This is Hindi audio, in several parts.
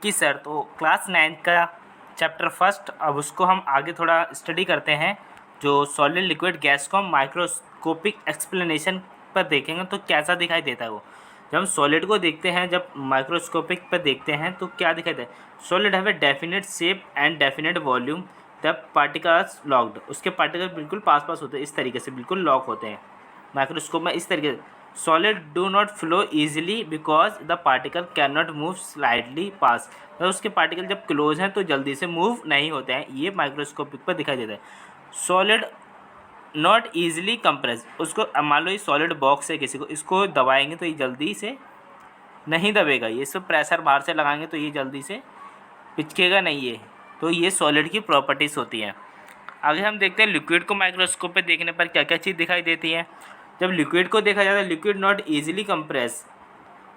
कि सर तो क्लास 9 का चैप्टर फर्स्ट, अब उसको हम आगे थोड़ा स्टडी करते हैं। जो सॉलिड लिक्विड गैस को हम माइक्रोस्कोपिक एक्सप्लेनेशन पर देखेंगे तो कैसा दिखाई देता है वो। जब हम सॉलिड को देखते हैं, जब माइक्रोस्कोपिक पर देखते हैं तो क्या दिखाई देता है। Solid have a definite shape and definite volume, the particles locked, उसके पार्टिकल बिल्कुल पास पास होते हैं, इस तरीके से बिल्कुल लॉक होते हैं माइक्रोस्कोप में, इस तरीके से। Solid do not flow easily because the particle can not move slightly past, तो उसके पार्टिकल जब क्लोज हैं तो जल्दी से मूव नहीं होते हैं, ये माइक्रोस्कोपिक पर दिखाई देता है। सॉलिड नॉट ईजिली कंप्रेस, उसको मान लो ये सॉलिड बॉक्स है किसी को, इसको दबाएंगे तो ये जल्दी से नहीं दबेगा, ये सब प्रेशर बाहर से लगाएंगे तो ये जल्दी से पिचकेगा नहीं ये, तो ये सॉलिड की प्रॉपर्टीज़ होती हैं। आगे हम देखते हैं लिक्विड को माइक्रोस्कोप पे देखने पर क्या क्या चीज़ दिखाई देती है। जब लिक्विड को देखा जाता है, liquid not easily compress,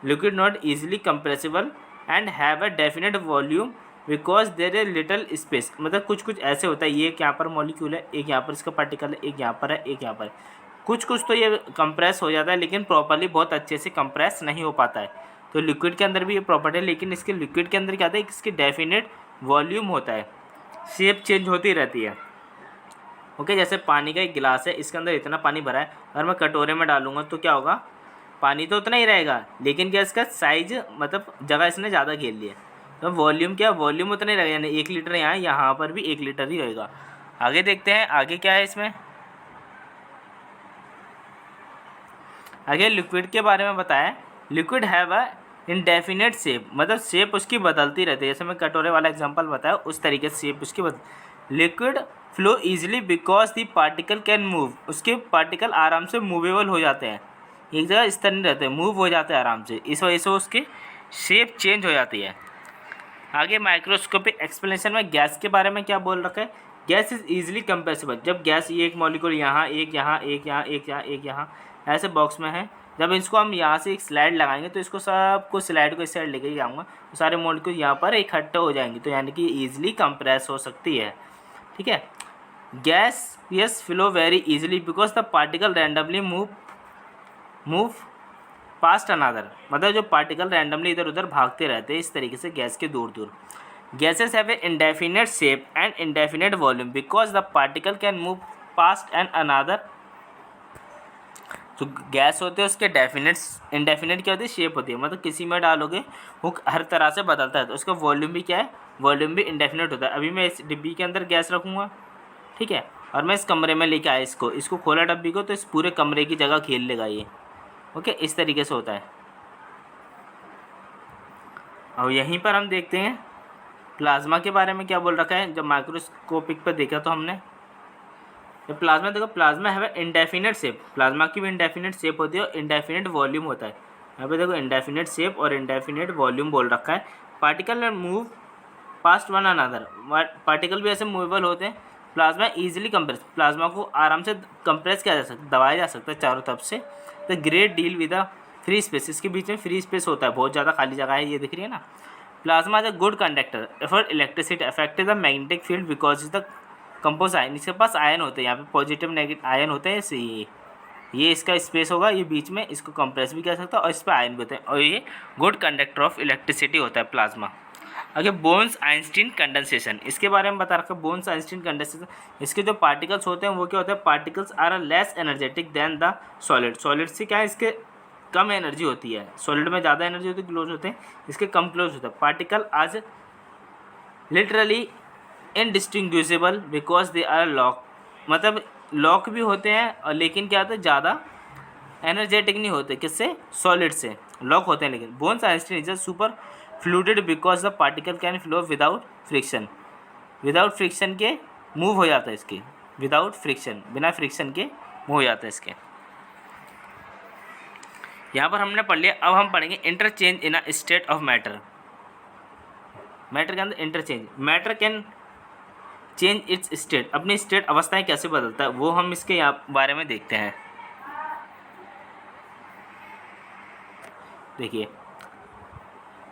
liquid not easily compressible and have a definite volume because there a little space, मतलब कुछ कुछ ऐसे होता है, ये एक यहाँ पर मॉलिक्यूल है, एक यहाँ पर इसका पार्टिकल है, एक यहाँ पर है, एक यहाँ पर है। कुछ कुछ तो ये कंप्रेस हो जाता है लेकिन प्रॉपरली बहुत अच्छे से कंप्रेस नहीं हो पाता है। तो लिक्विड के अंदर भी ये प्रॉपर्टी है, लेकिन इसके लिक्विड के अंदर क्या होता है, इसकी डेफिनेट वॉल्यूम होता है, शेप चेंज होती रहती है। ओके, जैसे पानी का एक गिलास है, इसके अंदर इतना पानी भरा है, अगर मैं कटोरे में डालूंगा तो क्या होगा, पानी तो उतना ही रहेगा, लेकिन क्या इसका साइज, मतलब जगह इसने ज़्यादा घेर लिया, तो वॉल्यूम क्या, वॉल्यूम उतना ही रहेगा, यानी 1 लीटर यहाँ पर भी 1 लीटर ही रहेगा। आगे देखते हैं आगे क्या है इसमें। आगे लिक्विड के बारे में बताया, liquid have a indefinite shape, मतलब शेप उसकी बदलती रहती है, जैसे मैं कटोरे वाला एग्जांपल बताया उस तरीके से शेप उसकी liquid flow easily because the particle can move, उसके पार्टिकल आराम से मूवेबल हो जाते हैं, एक जगह इस तरह नहीं रहते, मूव हो जाते हैं आराम से, इस वजह से उसकी शेप चेंज हो जाती है। आगे माइक्रोस्कोपिक एक्सप्लेनेशन में गैस के बारे में क्या बोल रखा है, गैस इज ईजिली कंप्रेसिबल, जब गैस ये एक मॉलिक्यूल यहाँ, एक यहाँ, एक यहाँ, एक यहाँ, एक यहाँ ऐसे बॉक्स में है, जब इसको हम यहाँ से एक स्लाइड लगाएंगे तो इसको सबको स्लाइड को इस साइड लेके जाऊँगा तो सारे मॉलिक्यूल यहाँ पर इकट्ठे हो जाएंगे, तो यानी कि ईजिली कंप्रेस हो सकती है। ठीक है, gas yes flow very easily because the particle randomly move past another, मतलब जो पार्टिकल रैंडमली इधर उधर भागते रहते हैं इस तरीके से गैस के दूर दूर। Gases have a indefinite shape and indefinite volume because the particle can move past and another, जो गैस होते हैं उसके डेफिनेट इंडेफिनेट क्या होती है, शेप होती है, मतलब किसी में डालोगे वो हर तरह से बदलता है, तो उसका वॉल्यूम भी क्या है, वॉल्यूम भी इंडेफिनेट होता है। अभी मैं इस डिब्बी के अंदर गैस रखूँगा, ठीक है, और मैं इस कमरे में लेके आया इसको खोला डब्बी को, तो इस पूरे कमरे की जगह घेर लेगा ये। ओके, इस तरीके से होता है। और यहीं पर हम देखते हैं प्लाज्मा के बारे में क्या बोल रखा है। जब माइक्रोस्कोपिक पर देखा तो हमने जब प्लाज्मा देखो, प्लाज्मा है इंडेफिनेट शेप, प्लाज्मा की भी इंडेफिनेट शेप होती है और इंडेफिनेट वॉल्यूम होता है। यहाँ पे देखो इंडेफिनेट शेप और इंडेफिनेट वॉल्यूम बोल रखा है। Particle move past one another, particle भी ऐसे मूवेबल होते हैं। प्लाज्मा ईजिली कंप्रेस, प्लाज्मा को आराम से कंप्रेस किया जा सकता, दबाया जा सकता है चारों तरफ से। The great deal with a free space, इसके बीच में फ्री स्पेस होता है, बहुत ज़्यादा खाली जगह है, ये दिख रही है ना। Plasma is a good conductor for electricity affect the magnetic field because is the compose ion, इसके पास आयन होते हैं, यहाँ पे पॉजिटिव नेगेटिव आयन होते हैं, ऐसे ये इसका स्पेस होगा, ये बीच में इसको कंप्रेस भी कर सकता है और इस पर आयन भी होते हैं, और ये गुड कंडक्टर ऑफ इलेक्ट्रिसिटी होता है प्लाज्मा। आगे बोन्स आइंस्टीन कंडेंसेशन, इसके बारे में बता रखा है। बोन्स आइंस्टीन कंडेंसेशन, इसके जो पार्टिकल्स होते हैं वो क्या होते हैं, particles are less energetic than the solid, solid से क्या है इसके कम एनर्जी होती है, सॉलिड में ज़्यादा एनर्जी होती है, क्लोज होते हैं, इसके कम क्लोज होता है। पार्टिकल आज literally indistinguishable because they are lock, मतलब लॉक भी होते हैं और लेकिन क्या होता है, ज़्यादा एनर्जेटिक नहीं होते, किससे, सॉलिड से लॉक होते हैं। लेकिन bones Einstein is a super fluid because the particle can flow without friction, without friction के मूव हो जाता है इसके, विदाउट फ्रिक्शन, बिना फ्रिक्शन के मूव हो जाता है इसके। यहाँ पर हमने पढ़ लिया। अब हम पढ़ेंगे interchange in a state of matter, matter के अंदर interchange, matter can change it's state, अपनी स्टेट अवस्थाएं कैसे बदलता है वो हम इसके यहाँ बारे में देखते हैं। देखिए,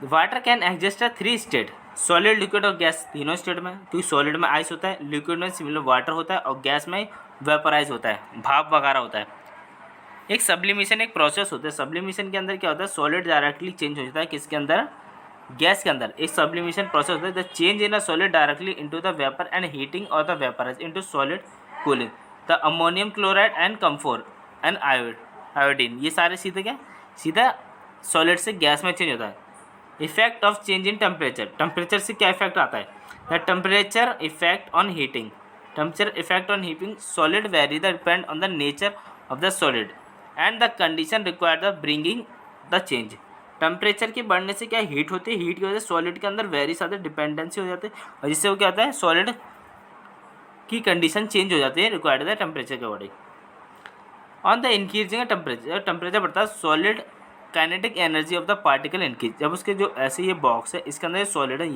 water can exist 3 state, solid liquid और गैस, तीनों स्टेट में, क्योंकि सॉलिड में आइस होता है, लिक्विड में सिमिलर वाटर होता है और गैस में वेपराइज होता है, भाप वगैरह होता है। एक सब्लिमेशन एक प्रोसेस होता है, सब्लिमेशन के अंदर क्या होता है, सॉलिड डायरेक्टली चेंज हो जाता है किसके अंदर, गैस के अंदर एक सब्लिमेशन प्रोसेस होता है, the change in a solid directly into the vapour and heating और the vaporise into solid cooling, the ammonium chloride and camphor and iodine, ये सारे सीधे क्या, सीधा सॉलिड से गैस में चेंज होता है। Effect of change in temperature, temperature से क्या इफेक्ट आता है, the temperature effect on heating, temperature effect on heating solid very the depend on the nature of the solid and the condition required the bringing the change. Temperature के बढ़ने से क्या हीट होती है, हीट की वजह से सॉलिड के अंदर वेरी ज़्यादा डिपेंडेंसी हो जाती है और जिससे वो क्या होता है, सॉलिड की कंडीशन चेंज हो जाती है रिक्वायर्ड द टेम्परेचर के according. On the increasing temperature, temperature बढ़ता है solid kinetic energy of the particle increase, जब उसके जो ऐसे ये बॉक्स है इसके अंदर सॉलिड है,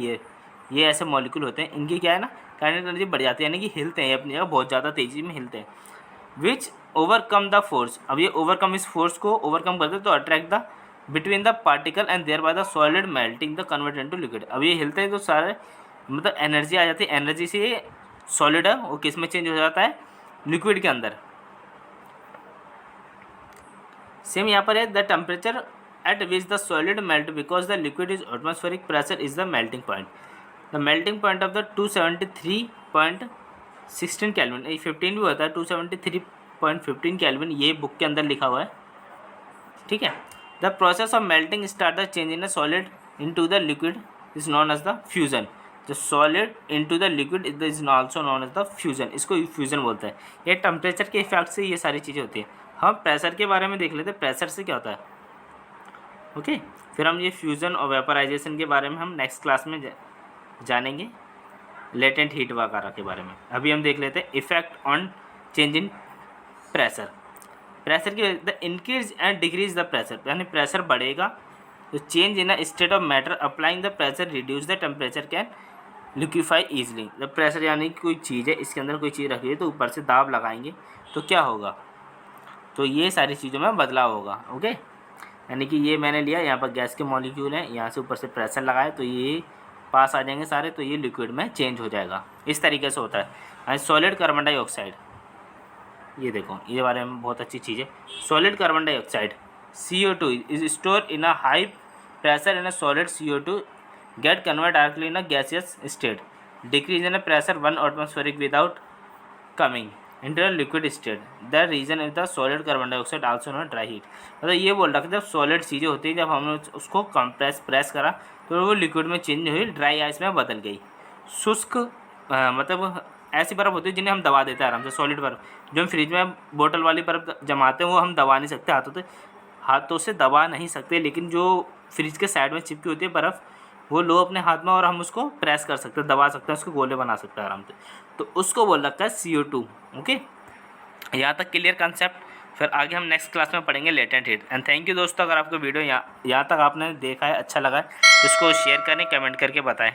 ये ऐसे मॉलिक्यूल होते हैं, इनकी क्या है ना काइनेटिक एनर्जी बढ़ जाती है, यानी कि हिलते हैं अपनी जगह बहुत ज़्यादा तेज़ी में हिलते हैं। विच ओवरकम द फोर्स, अब ये ओवरकम इस फोर्स को ओवरकम करते हैं तो attract the between the particle and their by the solid melting the convert into liquid. अब ये हिलते हैं तो सारे मतलब एनर्जी आ जाती है, एनर्जी से ये सॉलिड है वो किस में चेंज हो जाता है, लिक्विड के अंदर। सेम यहाँ पर है, the temperature at which the solid melt because the liquid is atmospheric pressure is the melting point, the melting point of the 273.16 kelvin, ये 15 भी होता है, 273.15 केल्विन ये बुक के अंदर लिखा हुआ है, ठीक है। The process of melting start the change in the solid into the liquid is known as the fusion, the solid into the liquid is also known as the fusion, इसको फ्यूजन बोलते हैं। ये टेम्परेचर के इफेक्ट से ये सारी चीज़ें होती है। हम प्रेशर के बारे में देख लेते हैं, प्रेशर से क्या होता है, ओके। फिर हम ये फ्यूज़न और वेपराइजेशन के बारे में हम नेक्स्ट क्लास में जानेंगे, लेटेंट हीट वगैरह के बारे में। अभी हम देख लेते हैं effect on change in pressure, pressure की the increase and decrease the pressure, यानी प्रेशर बढ़ेगा तो change in a state of matter applying the pressure reduce the temperature can liquefy easily, the pressure यानी कोई चीज़ है इसके अंदर कोई चीज़ रखी है तो ऊपर से दाब लगाएंगे तो क्या होगा, तो ये सारी चीज़ों में बदलाव होगा, ओके। यानी कि ये मैंने लिया, यहाँ पर गैस के मॉलिक्यूल हैं, यहाँ से ऊपर से प्रेशर लगाए तो ये पास आ जाएंगे सारे, तो ये लिक्विड में चेंज हो जाएगा, इस तरीके से होता है। सॉलिड कार्बन डाइऑक्साइड, ये देखो ये बारे में बहुत अच्छी चीज़ है, solid carbon dioxide CO2 is store in a high pressure in a solid, CO2 gate convert directly in a gaseous state, decrease in a pressure 1 atmospheric without coming into a liquid state, the reason is the solid carbon dioxide also known dry heat. मतलब ये बोल रहा है जब सॉलिड चीज़ें होती है, जब हमने उसको कंप्रेस प्रेस करा तो वो लिक्विड में चेंज हुई, ड्राई आइस में बदल गई। शुष्क मतलब ऐसी बर्फ़ होती है जिन्हें हम दबा देते हैं आराम से, सॉलिड बर्फ़ जो हम फ्रिज में बोतल वाली बर्फ़ जमाते हैं वो हम दबा नहीं सकते, हाथों से दबा नहीं सकते, लेकिन जो फ्रिज के साइड में चिपकी होती है बर्फ़ वो लो अपने हाथ में और हम उसको प्रेस कर सकते हैं, दबा सकते हैं, उसको गोले बना सकते हैं आराम से, तो उसको बोल रखा है CO2, ओके। यहाँ तक क्लियर कंसेप्ट, फिर आगे हम नेक्स्ट क्लास में पढ़ेंगे latent heat. And thank you दोस्तों, अगर आपको वीडियो यहाँ तक आपने देखा है अच्छा लगा है तो इसको शेयर करें, कमेंट करके बताएं।